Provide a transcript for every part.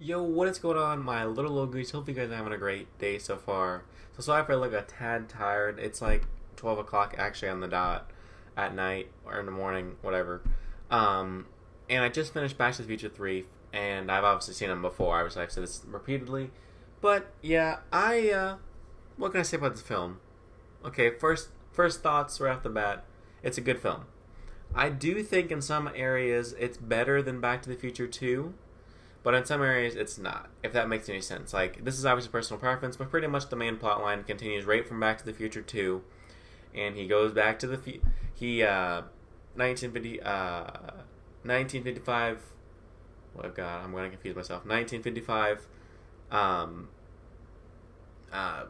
Yo, what is going on, my little Logies? Hope you guys are having a great day so far. So sorry if I look a tad tired. It's like 12 o'clock actually on the dot at night or in the morning, whatever. Um, and I just finished Back to the Future 3, and I've obviously seen them before. Obviously, I've said this repeatedly. But yeah, what can I say about this film? Okay, first thoughts right off the bat. It's a good film. I do think in some areas it's better than Back to the Future 2, but in some areas it's not, if that makes any sense. Like, this is obviously personal preference, but pretty much the main plot line continues right from Back to the Future 2, and he goes back to the, 1950, 1955, oh god, I'm going to confuse myself, 1955, um, uh,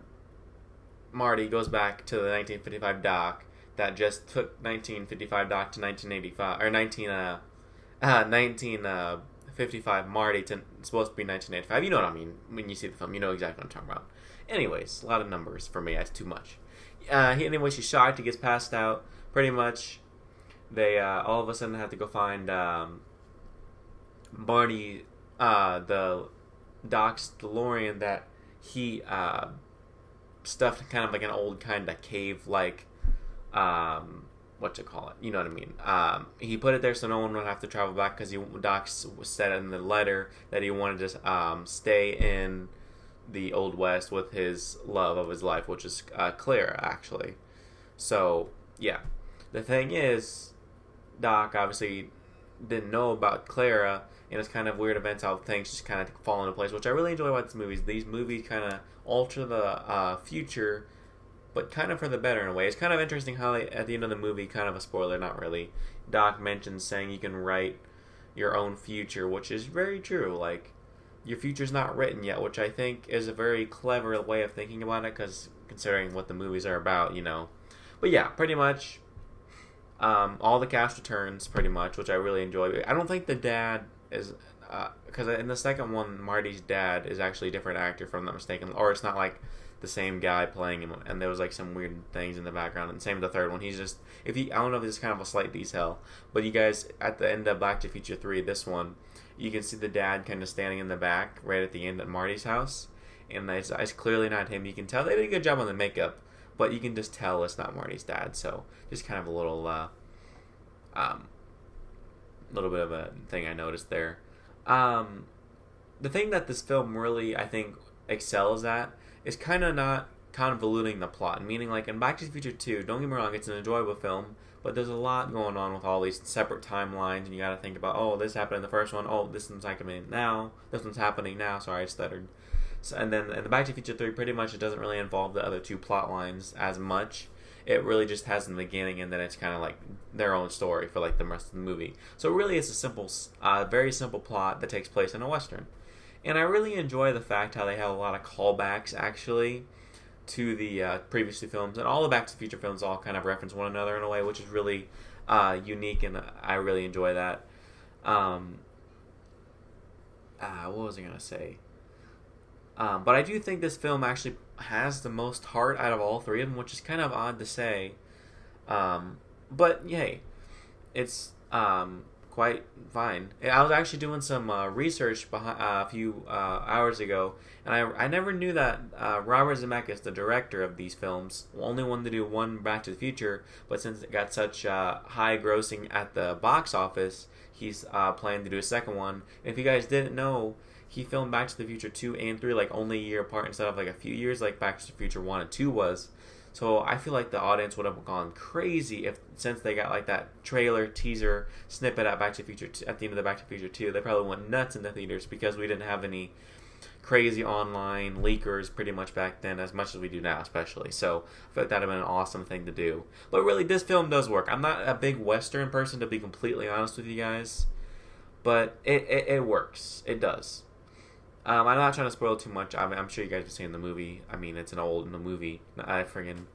Marty goes back to the 1955 Doc that just took 1955 Doc to 1985, or 1955 Marty to it's supposed to be 1985. You know what I mean when you see the film. You know exactly what I'm talking about. Anyways, a lot of numbers for me. That's too much. Anyways, she's shocked. He gets passed out. Pretty much, they all of a sudden have to go find Barney, the Doc's DeLorean that he stuffed kind of like an old kind of cave like what to call it, you know what I mean. He put it there so no one would have to travel back because Doc said in the letter that he wanted to stay in the Old West with his love of his life, which is Clara, actually. So yeah, the thing is, Doc obviously didn't know about Clara, and it's kind of weird events how things just kind of fall into place, which I really enjoy about these movies. These movies kind of alter the future, but kind of for the better in a way. It's kind of interesting how they, at the end of the movie, kind of a spoiler, not really, Doc mentions saying you can write your own future, which is very true. Like, your future's not written yet, which I think is a very clever way of thinking about it, because considering what the movies are about, you know. But yeah, pretty much, all the cast returns, pretty much, which I really enjoy. I don't think the dad is, because in the second one, Marty's dad is actually a different actor, if I'm not mistaken, or it's not like the same guy playing him, and there was like some weird things in the background. And same with the third one. He's just, if he, I don't know if this is kind of a slight detail, but you guys at the end of Back to the Future 3, this one, you can see the dad kind of standing in the back right at the end at Marty's house, and it's clearly not him. You can tell they did a good job on the makeup, but you can just tell it's not Marty's dad. So just kind of a little bit of a thing I noticed there. The thing that this film really, I think, excels at is kind of not convoluting the plot. Meaning, like in Back to the Future 2, don't get me wrong, it's an enjoyable film, but there's a lot going on with all these separate timelines, and you gotta think about, oh, this happened in the first one, oh, this one's happening now, this one's happening now, sorry, I stuttered. So, and then in the Back to the Future 3, pretty much it doesn't really involve the other two plot lines as much. It really just has in the beginning, and then it's kind of like their own story for like the rest of the movie. So really, it's a simple, very simple plot that takes place in a western. And I really enjoy the fact how they have a lot of callbacks actually to the previous two films, and all the Back to the Future films all kind of reference one another in a way, which is really unique, and I really enjoy that. What was I gonna say? But I do think this film actually has the most heart out of all three of them, which is kind of odd to say. But yay, it's quite fine. I was actually doing some research a few hours ago, and I never knew that Robert Zemeckis, the director of these films, only wanted to do one Back to the Future, but since it got such high grossing at the box office, he's planning to do a second one. And if you guys didn't know, he filmed Back to the Future 2 and 3 like only a year apart instead of like a few years like Back to the Future 1 and 2 was. So I feel like the audience would have gone crazy if, since they got like that trailer teaser snippet at Back to the Future at the end of the Back to the Future 2, they probably went nuts in the theaters because we didn't have any crazy online leakers pretty much back then as much as we do now, especially. So I feel like that'd have been an awesome thing to do. But really, this film does work. I'm not a big Western person, to be completely honest with you guys, but it works. It does. I'm not trying to spoil too much. I'm sure you guys have seen the movie. I mean, it's an old movie, a friggin'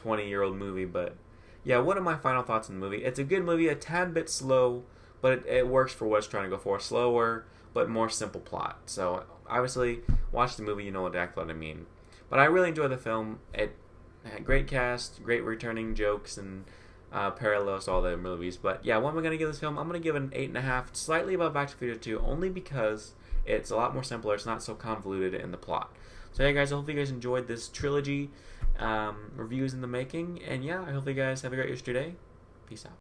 20-year-old movie. But yeah, what are my final thoughts on the movie? It's a good movie, a tad bit slow, but it works for what it's trying to go for. Slower, but more simple plot. So obviously, watch the movie, you know exactly what I mean. But I really enjoyed the film. It had great cast, great returning jokes, and parallels to all the movies. But yeah, what am I going to give this film? I'm going to give it an 8.5, slightly above Back to the Future 2, only because It's a lot more simpler. It's not so convoluted in the plot. So yeah, guys, I hope you guys enjoyed this trilogy reviews in the making. And yeah, I hope you guys have a great rest of your day. Peace out.